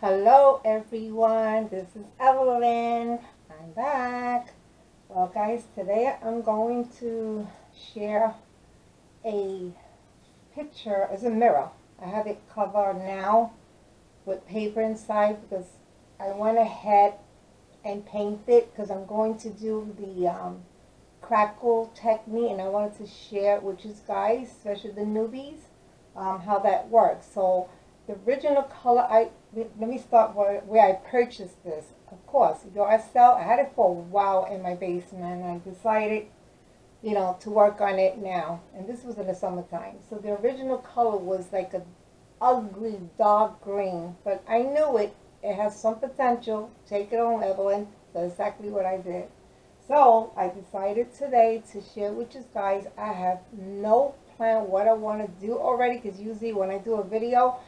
Hello everyone, this is Evelyn. I'm back. Well guys, today I'm going to share a picture as a mirror. I have it covered now with paper inside because I went ahead and painted because I'm going to do the Crackle technique, and I wanted to share it with you guys, especially the newbies, how that works. So the original color, let me start where I purchased this. Of course, yourself, I had it for a while in my basement, and I decided, to work on it now. And this was in the summertime. So the original color was like a ugly dark green, but I knew it has some potential. Take it on, Evelyn. That's exactly what I did. So I decided today to share with you guys. I have no plan what I want to do already, because usually when I do a video,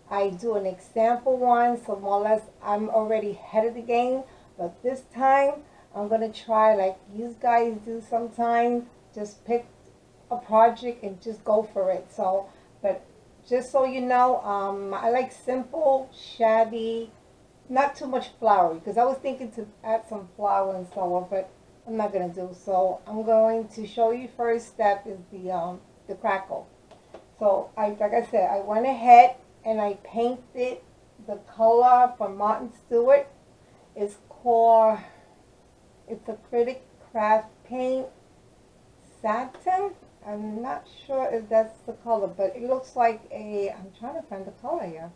I do an example one, so more or less I'm already ahead of the game. But this time I'm gonna try like you guys do sometimes, just pick a project and just go for it. So, but just so you know, I like simple, shabby, not too much flowery, because I was thinking to add some flower and so on, but I'm not gonna do. So I'm going to show you first step is the crackle. So like I said, I went ahead and I painted the color from Martin Stewart. It's called, it's acrylic craft paint, Satin. I'm not sure if that's the color, but it looks like a, I'm trying to find the color here.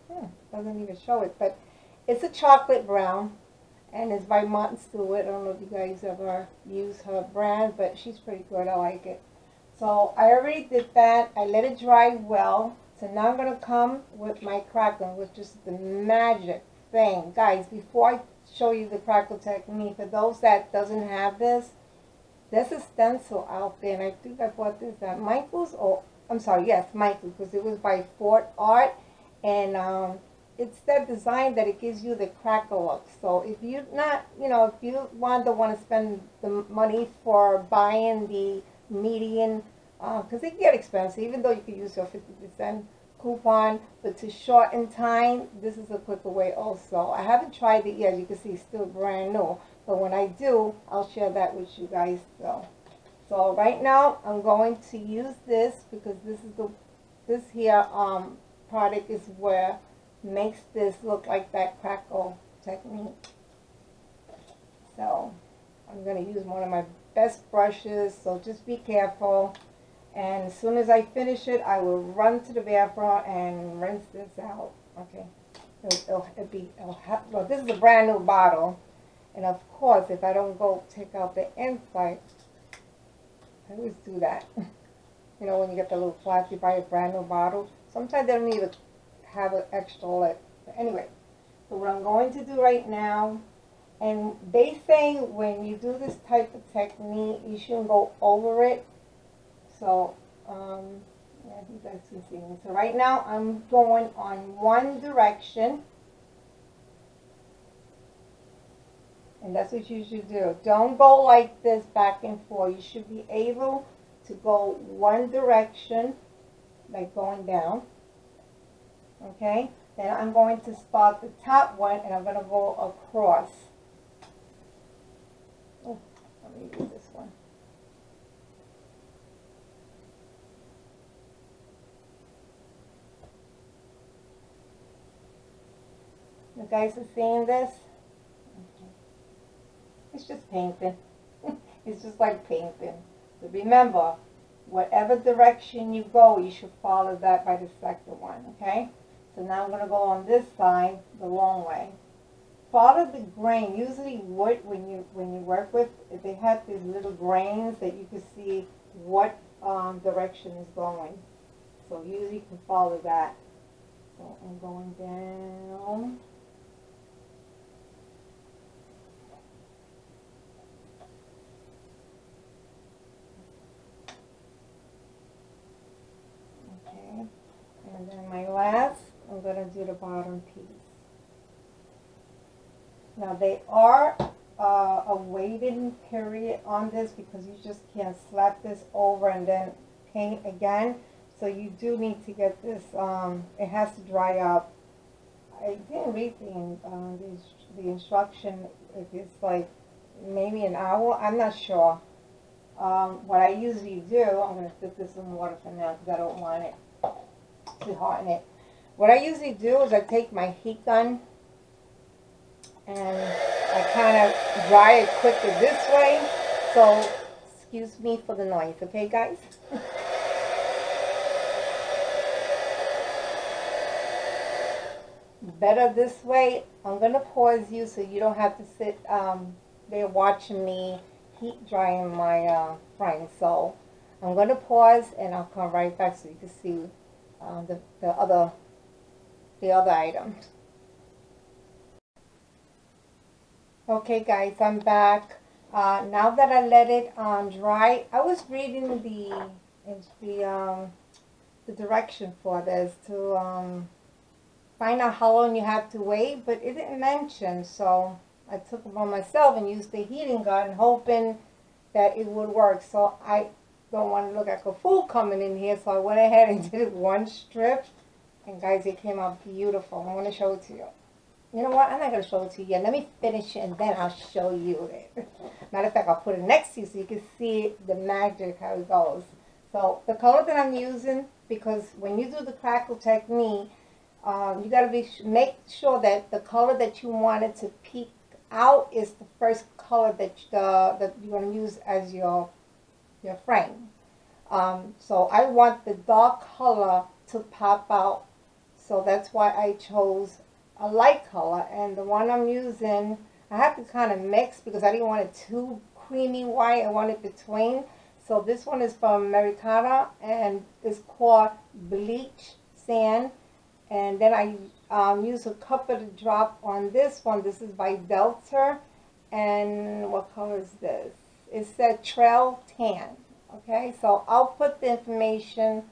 Doesn't even show it, but it's a chocolate brown, and it's by Martin Stewart. I don't know if you guys ever use her brand, but she's pretty good. I like it. So I already did that. I let it dry well. So now I'm going to come with my crackle, which is the magic thing. Guys, before I show you the crackle technique, for those that doesn't have this, there's a stencil out there, and I think I bought this at Michael's, or I'm sorry, yes, Michael's, because it was by FolkArt, and it's that design that it gives you the crackle look. So if you're not, if you don't want to spend the money for buying the median, because they get expensive, even though you could use your 50% coupon, but to shorten time, this is a quicker way also. I haven't tried it yet. You can see it's still brand new, but when I do, I'll share that with you guys. So right now I'm going to use this because this here product is where makes this look like that crackle technique. So I'm going to use one of my best brushes, so just be careful. And as soon as I finish it, I will run to the bathroom and rinse this out. Okay. Well, this is a brand new bottle. And of course, if I don't go take out the inside, I always do that. When you get the little flask, you buy a brand new bottle. Sometimes they don't even have an extra lid. But anyway, so what I'm going to do right now, and they say when you do this type of technique, you shouldn't go over it. So, yeah, you guys can see me. So right now I'm going on one direction. And that's what you should do. Don't go like this back and forth. You should be able to go one direction, like going down. Okay? Then I'm going to start the top one, and I'm going to go across. Oh, let me use this one. You guys are seeing this? Okay. It's just painting. It's just like painting. So remember, whatever direction you go, you should follow that by the second one, okay? So now I'm going to go on this side the long way. Follow the grain. Usually wood, when you work with, they have these little grains that you can see what direction is going. So usually you can follow that. So I'm going down. Okay. And then my last, I'm going to do the bottom piece. Now they are a waiting period on this because you just can't slap this over and then paint again. So you do need to get this, it has to dry up. I didn't read the instruction. If it's like maybe an hour, I'm not sure. What I usually do, I'm going to dip this in water for now because I don't want it to harden it. What I usually do is I take my heat gun and I kind of dry it quicker this way. So excuse me for the noise, okay guys? Better this way. I'm going to pause you so you don't have to sit there watching me heat drying my frame. So I'm going to pause and I'll come right back so you can see the other items. Okay guys, I'm back. Now that I let it dry, I was reading the direction for this to find out how long you have to wait, but it didn't mention, so I took it on myself and used the heating gun hoping that it would work. So I don't want to look like a fool coming in here, so I went ahead and did one strip, and guys, it came out beautiful. I'm going to show it to you. You know what? I'm not going to show it to you yet. Let me finish it and then I'll show you it. Matter of fact, I'll put it next to you so you can see the magic, how it goes. So the color that I'm using, because when you do the crackle technique, you got to make sure that the color that you want it to peek out is the first color that you're going to use as your frame. So I want the dark color to pop out, so that's why I chose a light color. And the one I'm using, I have to kind of mix because I didn't want it too creamy white. I want it between. So this one is from Americana and it's called Bleached Sand. And then I use a couple of drop on this one. This is by Delta. And what color is this? It said Trail Tan. Okay, so I'll put the information,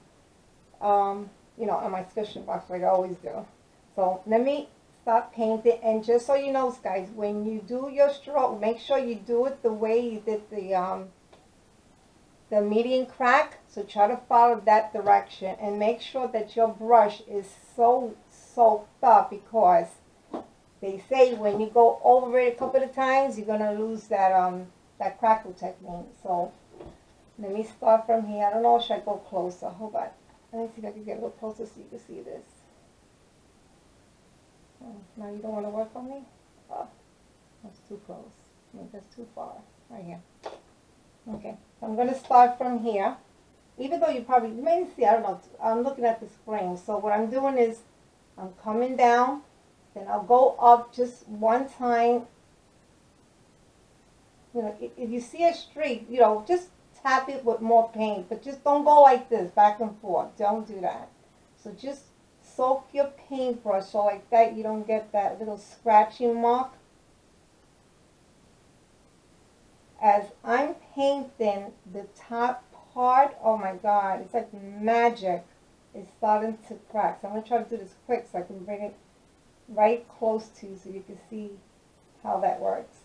you know, in my description box like I always do. So let me start painting. And just so you know, guys, when you do your stroke, make sure you do it the way you did the median crack. So try to follow that direction and make sure that your brush is so soaked up, because they say when you go over it a couple of times, you're gonna lose that crackle technique. So let me start from here. I don't know, should I go closer? Hold on. Let me see if I can get a little closer so you can see this. Oh, now you don't want to work on me? Oh, that's too close. I mean, that's too far. Right here. Okay, so I'm going to start from here. Even though you may see, I don't know, I'm looking at this frame. So what I'm doing is I'm coming down, then I'll go up just one time. You know, if you see a streak, you know, just tap it with more paint, but just don't go like this, back and forth. Don't do that. So just soak your paintbrush so like that you don't get that little scratching mark. As I'm painting the top part, oh my God, it's like magic. It's starting to crack. So I'm going to try to do this quick so I can bring it right close to you so you can see how that works.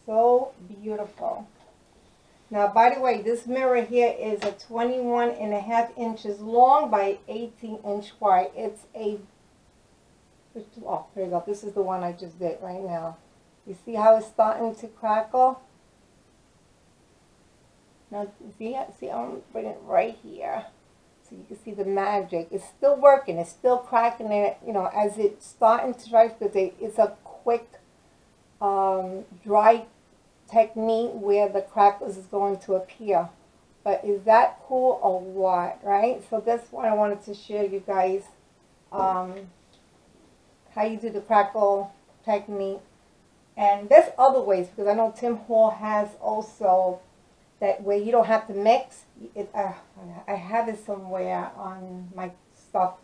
So beautiful. Now, by the way, this mirror here is a 21.5 inches long by 18 inch wide. It's a, oh, there you go. This is the one I just did right now. You see how it's starting to crackle? Now, see, I'm bringing it right here so you can see the magic. It's still working. It's still cracking it, you know, as it's starting to dry, because it's a quick dry technique where the crackles is going to appear. But is that cool or what, right? So that's what I wanted to share you guys, how you do the crackle technique. And there's other ways, because I know Tim Hall has also that way you don't have to mix it. I have it somewhere on my stuff,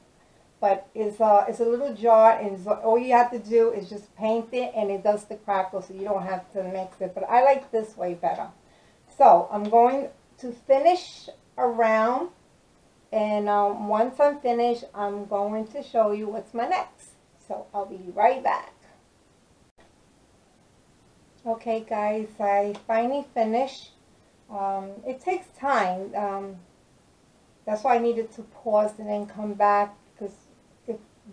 but it's a little jar, and all you have to do is just paint it and it does the crackle, so you don't have to mix it. But I like this way better. So I'm going to finish around, and once I'm finished, I'm going to show you what's my next. So I'll be right back. Okay guys, I finally finished. It takes time. That's why I needed to pause and then come back, because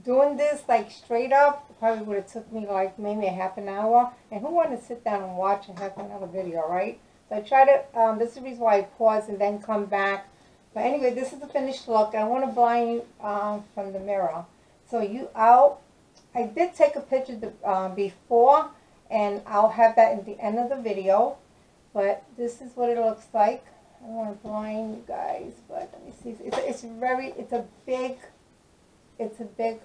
doing this like straight up probably would have took me like maybe a half an hour. And who wanted to sit down and watch a half an hour video, right? So I try to, this is the reason why I pause and then come back. But anyway, this is the finished look. I want to blind you from the mirror. So I did take a picture before, and I'll have that at the end of the video. But this is what it looks like. I don't want to blind you guys, but let me see. It's a big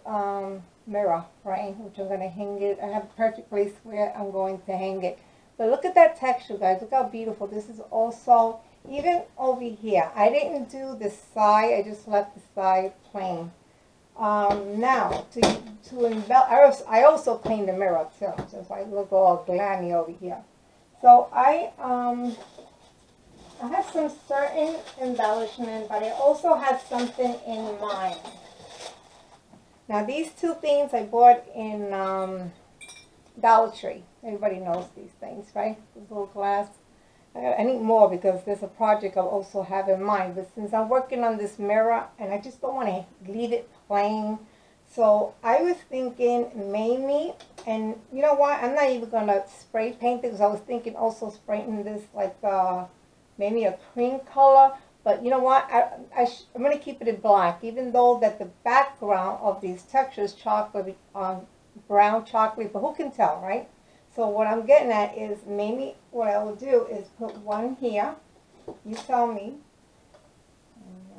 mirror frame, which I'm going to hang it. I have a perfect place where I'm going to hang it. But look at that texture, guys. Look how beautiful. This is also, even over here, I didn't do the side. I just left the side plain. Now, to embellish, I also cleaned the mirror too, so I look all glammy over here. So I have some certain embellishment, but I also have something in mind. Now these two things I bought in Dollar Tree. Everybody knows these things, right? This little glass. I need more because there's a project I also have in mind. But since I'm working on this mirror and I just don't want to leave it plain, so I was thinking maybe, and you know what? I'm not even going to spray paint it because I was thinking also spraying this like maybe a cream color. But you know what? I'm going to keep it in black, even though that the background of these textures, chocolate, brown chocolate, but who can tell, right? So what I'm getting at is maybe what I will do is put one here. You tell me.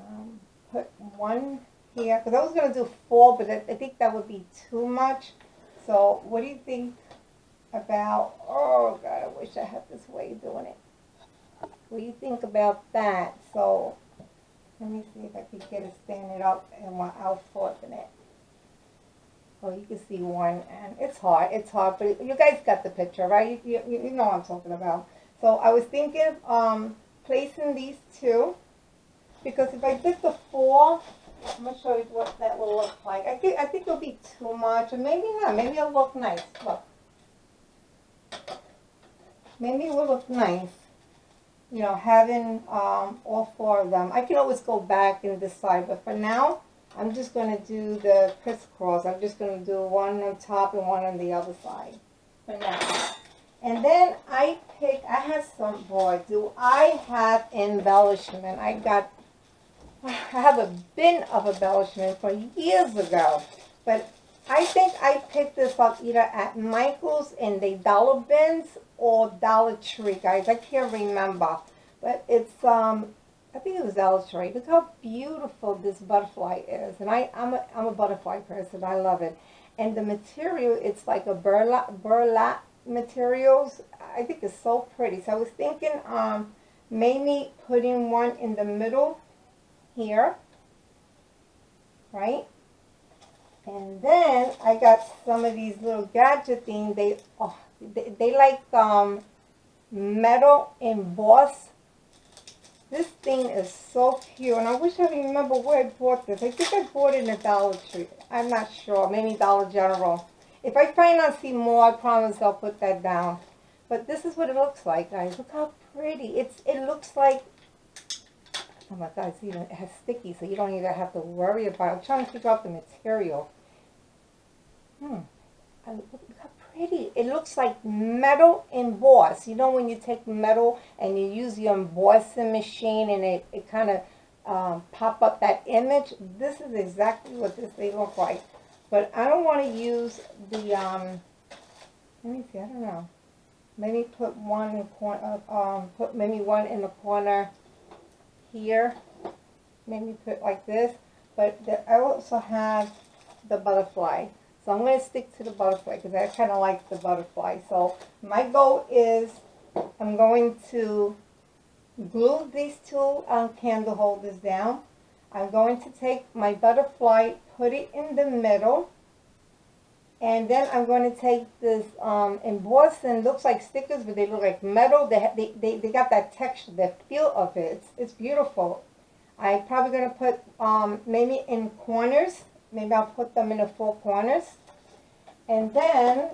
And, put one here, because I was going to do 4, but I think that would be too much. So what do you think about, oh God, I wish I had this way of doing it. What do you think about that? So let me see if I can get it standing up and I'll flatten it. Oh, you can see one, and it's hard, but you guys got the picture, right? You know what I'm talking about. So I was thinking placing these two, because if I did the 4, I'm going to show you what that will look like. I think it'll be too much, or maybe not. Maybe it'll look nice. Look. Maybe it will look nice. You know, having all 4 of them. I can always go back and decide, but for now, I'm just going to do the crisscross. I'm just going to do one on top and one on the other side for now. And then I have some, boy, do I have embellishment. I have a bin of embellishment for years ago. But I think I picked this up either at Michael's in the dollar bins or Dollar Tree, guys. I can't remember. But it's, I think it was Dollar Tree. Look how beautiful this butterfly is. And I'm a butterfly person. I love it. And the material, it's like a burlap materials. I think it's so pretty. So I was thinking maybe putting one in the middle here. Right? And then I got some of these little gadget things. They like metal embossed. This thing is so cute, and I wish I remember where I bought this. I think I bought it in a Dollar Tree. I'm not sure. Maybe Dollar General. If I find out see more, I promise I'll put that down. But this is what it looks like, guys. Look how pretty. It looks like, oh my God, it has sticky, so you don't even have to worry about it. I'm trying to figure out the material. Look how pretty. It looks like metal embossed. You know when you take metal and you use your embossing machine and it kind of pop up that image? This is exactly what they look like. But I don't want to use the, let me see, I don't know. Maybe put one in the corner, put maybe one in the corner here. Maybe put like this. But I also have the butterfly. So I'm going to stick to the butterfly because I kind of like the butterfly. So my goal is I'm going to glue these 2 candle holders down. I'm going to take my butterfly, put it in the middle. And then I'm going to take this embossing, looks like stickers, but they look like metal. They got that texture, the feel of it. It's beautiful. I'm probably going to put maybe in corners. Maybe I'll put them in the 4 corners. And then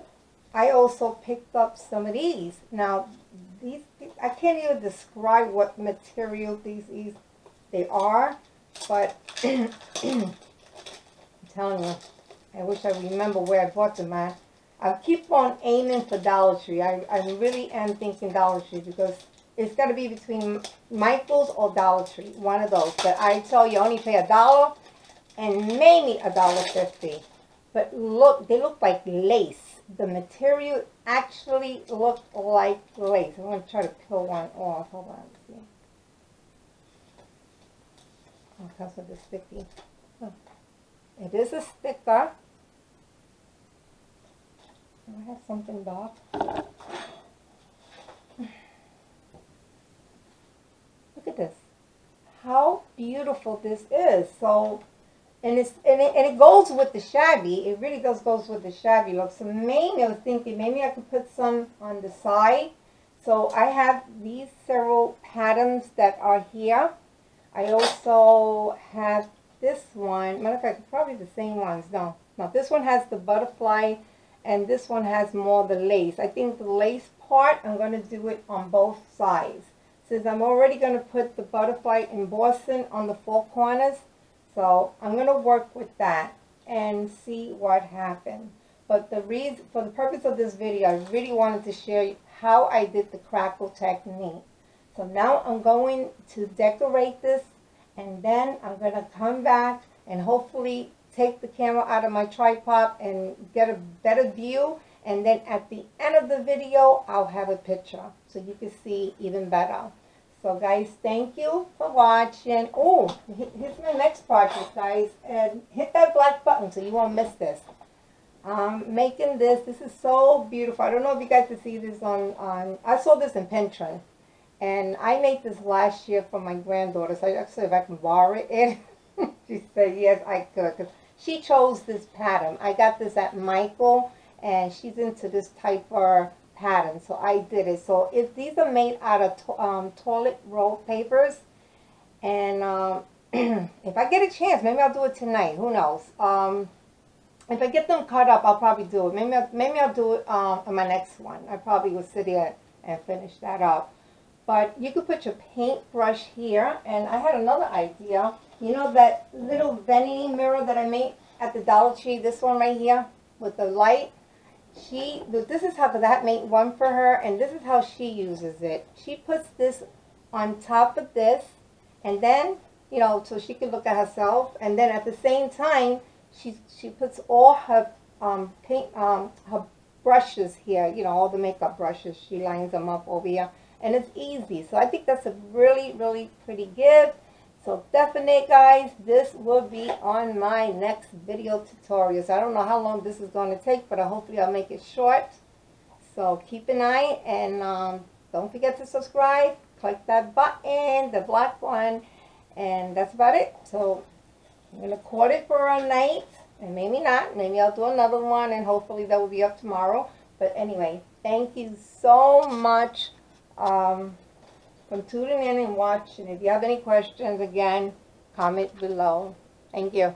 I also picked up some of these. Now, these I can't even describe what material they are, but I'm telling you, I wish I remember where I bought them at. I keep on aiming for Dollar Tree. I really am thinking Dollar Tree because it's got to be between Michael's or Dollar Tree, one of those. But I tell you, only pay $1 and maybe $1.50. But look, they look like lace. The material actually looked like lace. I'm going to try to peel one off. Hold on. See. Oh, it comes with a sticky. Oh. It is a sticker. I have something dark. Look at this. How beautiful this is. So, and it goes with the shabby. It really goes with the shabby look. So maybe I was thinking maybe I could put some on the side. So I have these several patterns that are here. I also have this one. Matter of fact, probably the same ones. No, this one has the butterfly. And this one has more the lace. I think the lace part, I'm going to do it on both sides. Since I'm already going to put the butterfly embossing on the four corners. So I'm going to work with that and see what happens. But the reason, for the purpose of this video, I really wanted to share how I did the crackle technique. So now I'm going to decorate this. And then I'm going to come back and hopefully take the camera out of my tripod and get a better view, and then at the end of the video I'll have a picture so you can see even better. So guys, thank you for watching. Oh, here's my next project, guys, and hit that black button so you won't miss this. Making this is so beautiful. I don't know if you guys can see this on I saw this in Pinterest, and I made this last year for my granddaughter, so actually if I can borrow it. She said yes I could, because she chose this pattern. I got this at Michael, and she's into this type of pattern, so I did it. So these are made out of toilet roll papers, and if I get a chance, maybe I'll do it tonight. Who knows? If I get them cut up, I'll probably do it. Maybe I'll do it on my next one. I probably will sit here and finish that up. But you could put your paintbrush here, and I had another idea. You know that little vanity mirror that I made at the Dollar Tree, this one right here with the light? This is how, because I made one for her, and this is how she uses it. She puts this on top of this, and then, you know, so she can look at herself, and then at the same time, she puts all her her brushes here, you know, all the makeup brushes. She lines them up over here, and it's easy. So I think that's a really, really pretty gift. So definitely, guys, this will be on my next video tutorial. So I don't know how long this is going to take, but hopefully I'll make it short. So keep an eye, and don't forget to subscribe. Click that button, the black one, and that's about it. So I'm going to cord it for a night, and maybe not. Maybe I'll do another one, and hopefully that will be up tomorrow. But anyway, thank you so much for tuning in and watching. If you have any questions, again, comment below. Thank you.